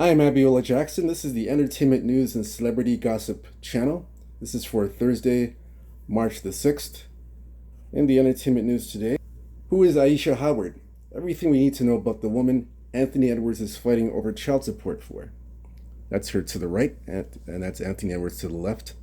Hi, I'm Abiola Jackson. This is the Entertainment News and Celebrity Gossip channel. This is for Thursday, March the 6th. In the entertainment news today, who is Aisha Howard? Everything we need to know about the woman Anthony Edwards is fighting over child support for. That's her to the right, and that's Anthony Edwards to the left.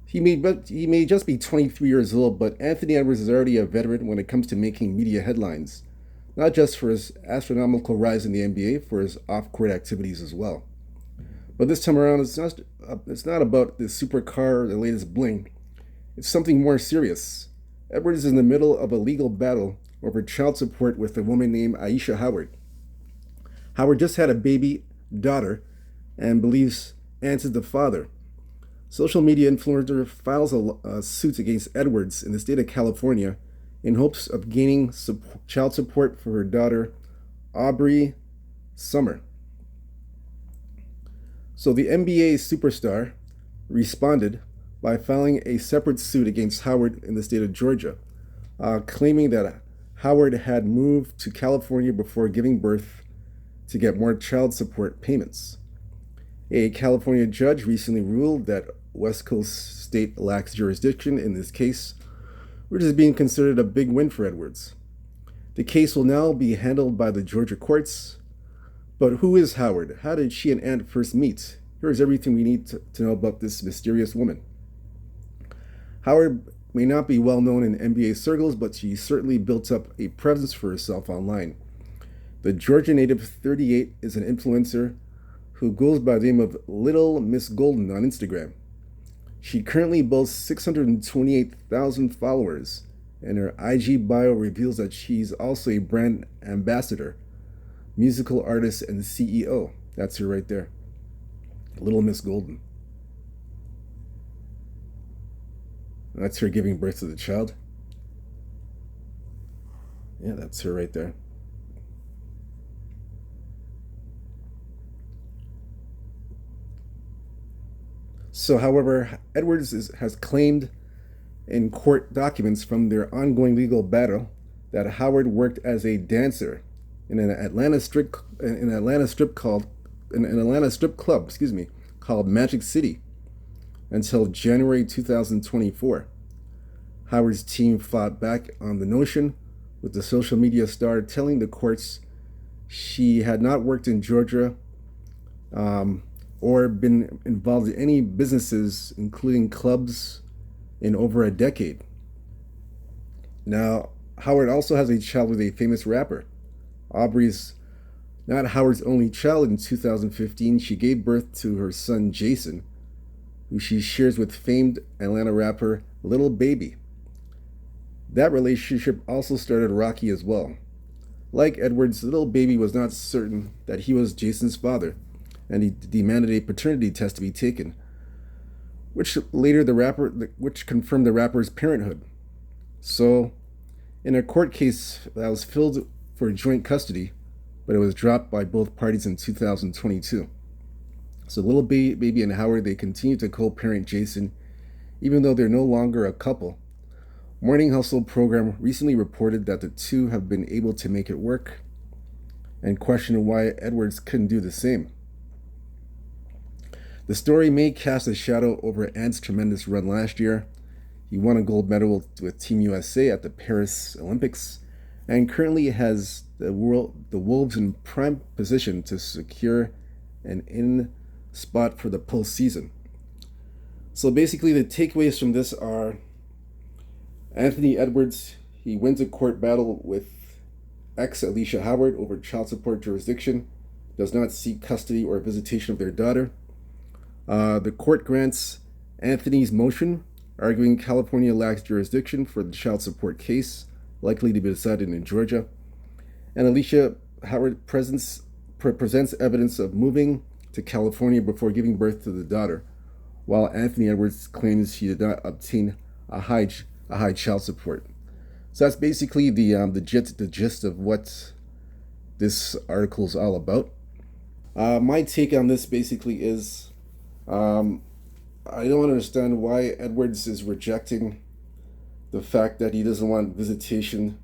He may just be 23 years old, but Anthony Edwards is already a veteran when it comes to making media headlines, not just for his astronomical rise in the NBA, for his off-court activities as well. But this time around, it's not about the supercar or the latest bling. It's something more serious. Edwards is in the middle of a legal battle over child support with a woman named Aisha Howard. Howard just had a baby daughter and believes Ant is the father. Social media influencer files a suit against Edwards in the state of California in hopes of gaining child support for her daughter, Aubrey Summer. So the NBA superstar responded by filing a separate suit against Howard in the state of Georgia, claiming that Howard had moved to California before giving birth to get more child support payments. A California judge recently ruled that West Coast state lacks jurisdiction in this case, which is being considered a big win for Edwards. The case will now be handled by the Georgia courts. But who is Howard? How did she and Ant first meet? Here's everything we need to know about this mysterious woman. Howard may not be well known in NBA circles, but she certainly built up a presence for herself online. The Georgia native 38 is an influencer who goes by the name of Little Miss Golden on Instagram. She currently boasts 628,000 followers, and her IG bio reveals that she's also a brand ambassador, musical artist, and CEO. That's her right there. Little Miss Golden. That's her giving birth to the child. Yeah, that's her right there. So, however, Edwards has claimed in court documents from their ongoing legal battle that Howard worked as a dancer in an Atlanta strip club, called Magic City until January 2024. Howard's team fought back on the notion, with the social media star telling the courts she had not worked in Georgia or been involved in any businesses, including clubs, in over a decade. Now, Howard also has a child with a famous rapper. Aubrey's not Howard's only child. In 2015, she gave birth to her son Jason, who she shares with famed Atlanta rapper Lil Baby. That relationship also started rocky as well. Like Edwards, Lil Baby was not certain that he was Jason's father, and he demanded a paternity test to be taken, which confirmed the rapper's parenthood. So, in a court case that was filed for joint custody, but it was dropped by both parties in 2022. So Lil Baby and Howard, they continue to co-parent Jason, even though they're no longer a couple. Morning Hustle program recently reported that the two have been able to make it work, and questioned why Edwards couldn't do the same. The story may cast a shadow over Ant's tremendous run last year. He won a gold medal with Team USA at the Paris Olympics, and currently has the Wolves in prime position to secure an in spot for the postseason. So basically, the takeaways from this are: Anthony Edwards, he wins a court battle with ex-Alyessa Howard over child support jurisdiction, does not seek custody or visitation of their daughter. The court grants Anthony's motion, arguing California lacks jurisdiction for the child support case, likely to be decided in Georgia. And Alyessa Howard presents evidence of moving to California before giving birth to the daughter, while Anthony Edwards claims he did not obtain a high child support. So that's basically the gist of what this article is all about. My take on this basically is, I don't understand why Edwards is rejecting the fact that he doesn't want visitation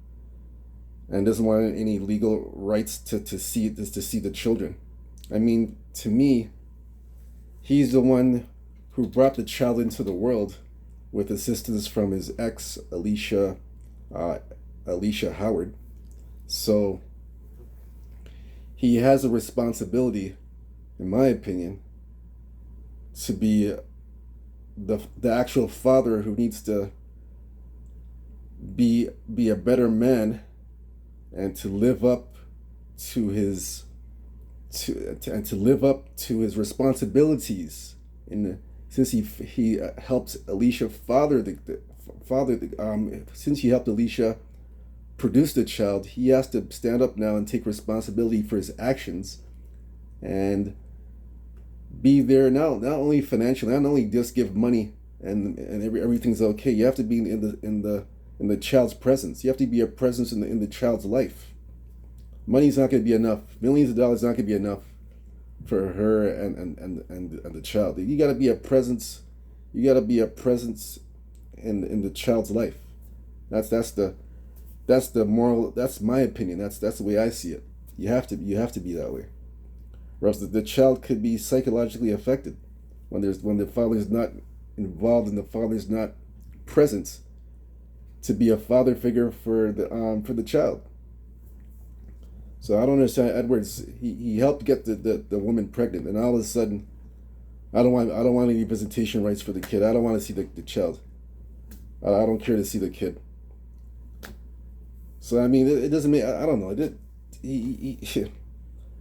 and doesn't want any legal rights to see the children. I mean, to me, he's the one who brought the child into the world with assistance from his ex, uh, Alicia Howard. So he has a responsibility, in my opinion, to be the actual father who needs to be a better man and to live up to his and to live up to his responsibilities in since he helped Alicia since he helped Alicia produce the child, he has to stand up now and take responsibility for his actions and be there now, not only financially, not only just give money and everything's okay. You have to be in the child's presence. You have to be a presence in the child's life. Money's not going to be enough. Millions of dollars not going to be enough for her and the child. You got to be a presence. You got to be a presence in the child's life. That's the moral. That's my opinion. That's the way I see it. You have to be that way, or else the child could be psychologically affected when the father's not involved and the father's not present to be a father figure for the child. So I don't understand Edwards. He helped get the woman pregnant, and all of a sudden, I don't want any visitation rights for the kid. I don't want to see the child. I don't care to see the kid. So I mean, it doesn't make. I don't know. It did.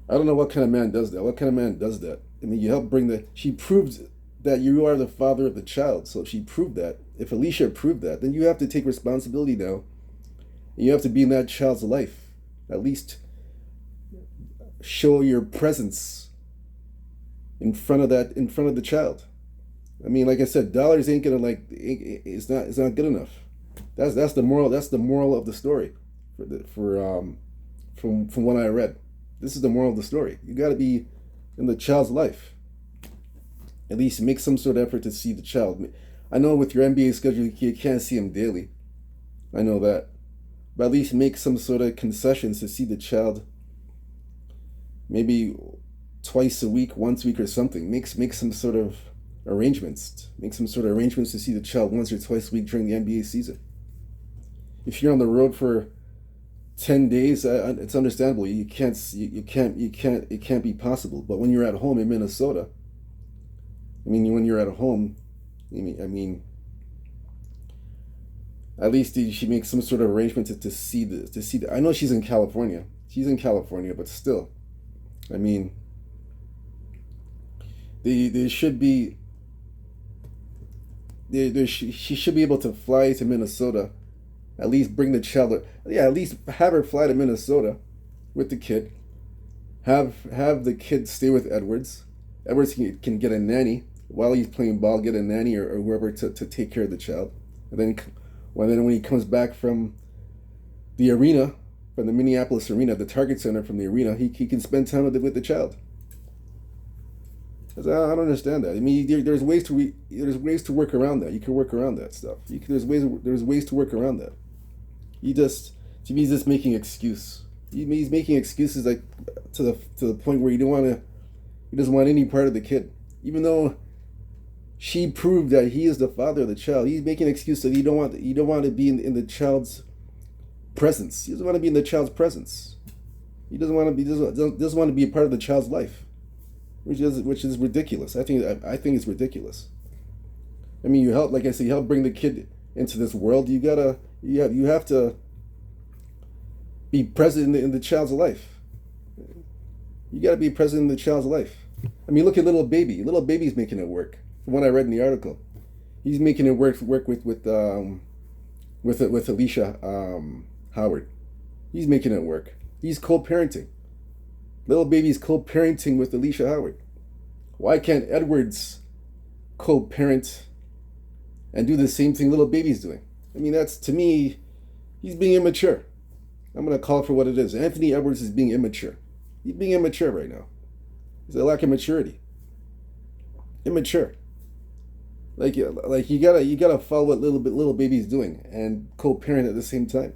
I don't know what kind of man does that. What kind of man does that? I mean, you help bring the. She proved that you are the father of the child. So if she proved that, if Alicia proved that, then you have to take responsibility now. And you have to be in that child's life. At least show your presence in front of the child. I mean, like I said, dollars ain't gonna it's not good enough. That's the moral of the story from what I read. This is the moral of the story. You got to be in the child's life. At least make some sort of effort to see the child. I know with your NBA schedule you can't see him daily. I know that, but at least make some sort of concessions to see the child. Maybe twice a week, once a week, or something. Make some sort of arrangements. Make some sort of arrangements to see the child once or twice a week during the NBA season. If you're on the road for 10 days, it's understandable. You can't. It can't be possible. But when you're at home in Minnesota, when you're at home, at least she makes some sort of arrangement to see the. I know she's in California. She's in California, but still, I mean, they should be. She should be able to fly to Minnesota, at least bring the child. Yeah, at least have her fly to Minnesota with the kid. Have the kid stay with Edwards. Edwards can get a nanny while he's playing ball. Get a nanny or whoever to take care of the child. And then when he comes back from the arena, from the Minneapolis arena, the Target Center from the arena, he can spend time with the child. I don't understand that. I mean, there's ways to work around that. You can work around that stuff. There's ways to work around that. To me, he's just making excuse. He's making excuses like to the point where he doesn't want any part of the kid, even though she proved that he is the father of the child. He's making an excuse that he don't want to be in the child's presence. He doesn't want to be in the child's presence. He doesn't want to be a part of the child's life. Which is ridiculous. I think it's ridiculous. I mean, you help bring the kid into this world. You have to be present in the child's life. You got to be present in the child's life. I mean, look at little baby. Little baby's making it work. From what I read in the article, he's making it work with Alicia Howard. He's making it work. He's co-parenting. Little baby's co-parenting with Alicia Howard. Why can't Edwards co-parent and do the same thing little baby's doing? I mean, that's, to me, he's being immature. I'm going to call it for what it is. Anthony Edwards is being immature. He's being immature right now. He's a lack of maturity. Immature. Like you gotta follow what little baby's doing and co-parent at the same time.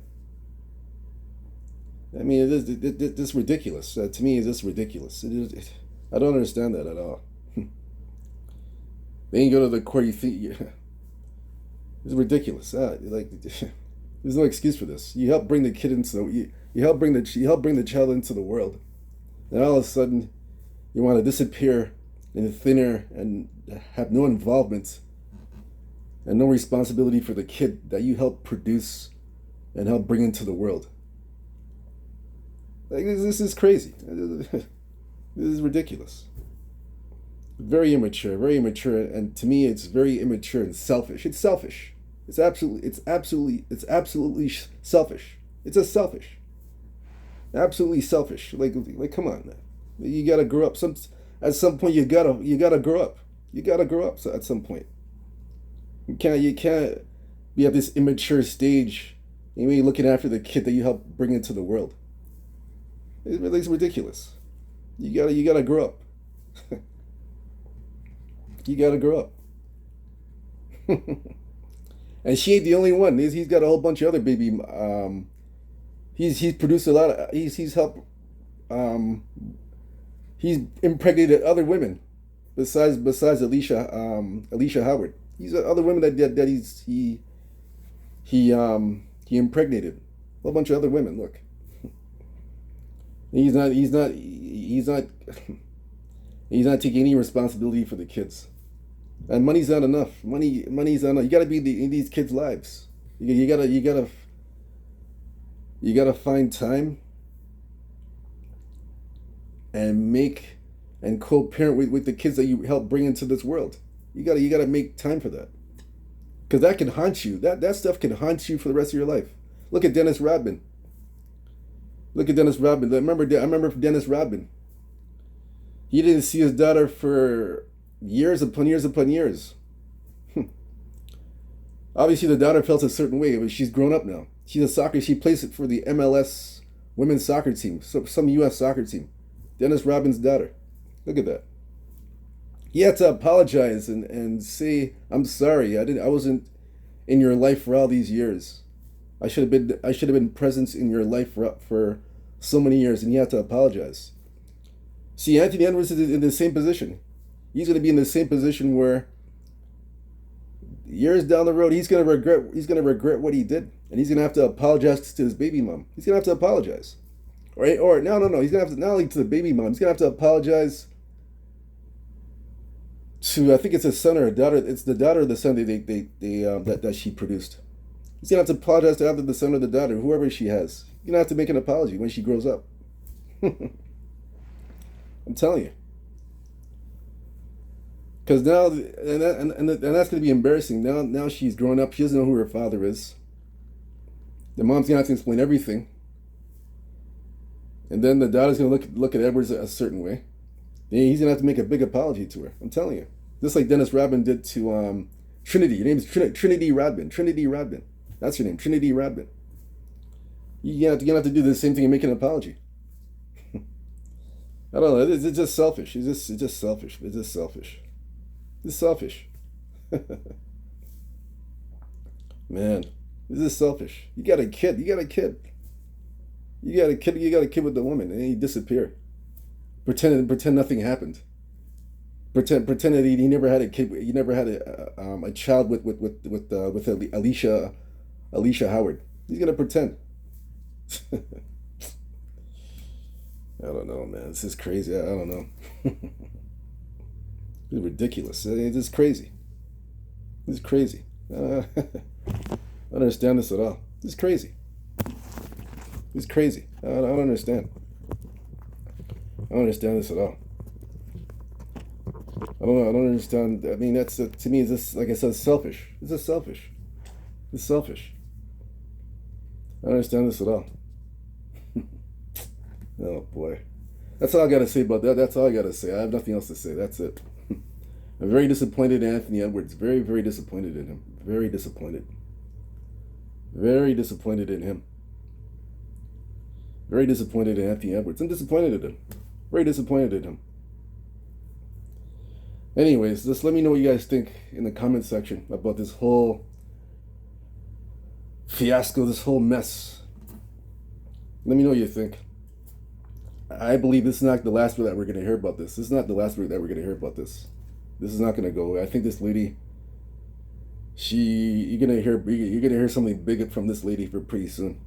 I mean, it's ridiculous. To me, it's just ridiculous. I don't understand that at all. Then you go to the court, you think it's ridiculous. Like, there's no excuse for this. You help bring the kid into you help bring the child into the world, and all of a sudden, you want to disappear in thin air and have no involvement and no responsibility for the kid that you help produce and help bring into the world. Like, this is crazy. This is ridiculous. Very immature, and to me, it's very immature and selfish. It's selfish. It's absolutely selfish. It's a selfish, absolutely selfish. Like, come on, man. You gotta grow up. At some point, you gotta grow up. You gotta grow up. So at some point, you can't be at this immature stage. And you're looking after the kid that you help bring into the world. It's ridiculous. You gotta grow up. You gotta grow up. And she ain't the only one. He's got a whole bunch of other baby. He's produced a lot of. He's helped. He's impregnated other women, besides Alyessa Howard. He's other women that he impregnated. A whole bunch of other women. Look. He's not taking any responsibility for the kids. And money's not enough. Money's not enough. You got to be in these kids' lives. You gotta find time and co-parent with the kids that you help bring into this world. You gotta make time for that, because that can haunt you. That stuff can haunt you for the rest of your life. Look at Dennis Rodman. I remember Dennis Rodman. He didn't see his daughter for years upon years upon years. Obviously, the daughter felt a certain way, but she's grown up now. She plays it for the MLS women's soccer team, some U.S. soccer team. Dennis Rodman's daughter. Look at that. He had to apologize and say, "I'm sorry. I wasn't in your life for all these years. I should have been present in your life for so many years," and he had to apologize. See, Anthony Edwards is in the same position. He's going to be in the same position where years down the road he's going to regret what he did, and he's going to have to apologize to his baby mom. He's going to have to apologize. Or no. He's going to have to, not only to the baby mom, he's going to have to apologize to, I think it's a son or a daughter. It's the daughter or the son that she produced. He's going to have to apologize to either the son or the daughter, whoever she has. You're going to have to make an apology when she grows up. I'm telling you. Because now, and that's going to be embarrassing. Now she's grown up. She doesn't know who her father is. The mom's going to have to explain everything. And then the daughter's going to look at Edwards a certain way. And he's going to have to make a big apology to her. I'm telling you. Just like Dennis Rodman did to Trinity. Your name is Trinity Rodman. Trinity Rodman. That's your name. Trinity Rodman. You're going to have to do the same thing and make an apology. I don't know. It's just selfish. It's just selfish. It's just selfish. It's selfish. Man, this is selfish. You got a kid. You got a kid with the woman, and then you disappear. Pretend nothing happened. Pretend that he never had a kid. He never had a child with Alyessa Howard. He's gonna pretend. I don't know, man. This is crazy. I don't know. It's ridiculous. It's just crazy. It's crazy. I don't understand this at all. It's crazy. It's crazy. I don't understand. I don't understand this at all. I don't know. I don't understand. I mean, that's to me. It's just, like I said, selfish. It's just selfish. It's selfish. I don't understand this at all. Oh boy, that's all I gotta say about that. That's all I gotta say. I have nothing else to say. That's it. I'm very disappointed in Anthony Edwards. Very, very disappointed in him. Very disappointed. Very disappointed in him. Very disappointed in Anthony Edwards. I'm disappointed in him. Very disappointed in him. Anyways, just let me know what you guys think in the comment section about this whole fiasco, this whole mess. Let me know what you think. I believe this is not the last word that we're going to hear about this. This is not the last word that we're going to hear about this. This is not going to go away. I think this lady, you're gonna hear something big from this lady for pretty soon.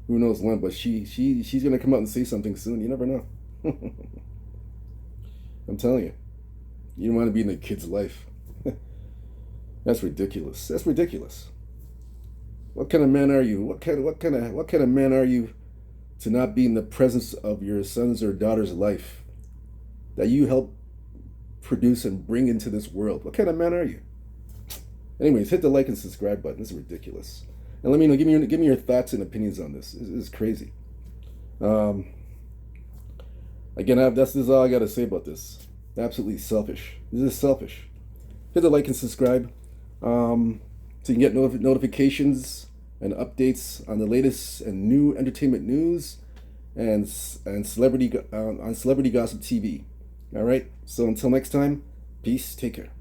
Who knows when? But she's gonna come out and say something soon. You never know. I'm telling you, you don't want to be in the kid's life. That's ridiculous. That's ridiculous. What kind of man are you? What kind of man are you to not be in the presence of your son's or daughter's life that you help produce and bring into this world? What kind of man are you? Anyways, hit the like and subscribe button. This is ridiculous. And let me know. Give me your thoughts and opinions on this. This is crazy. Again, this is all I got to say about this. Absolutely selfish. This is selfish. Hit the like and subscribe, so you can get notifications and updates on the latest and new entertainment news and celebrity on Celebrity Gossip TV. All right. So until next time, peace. Take care.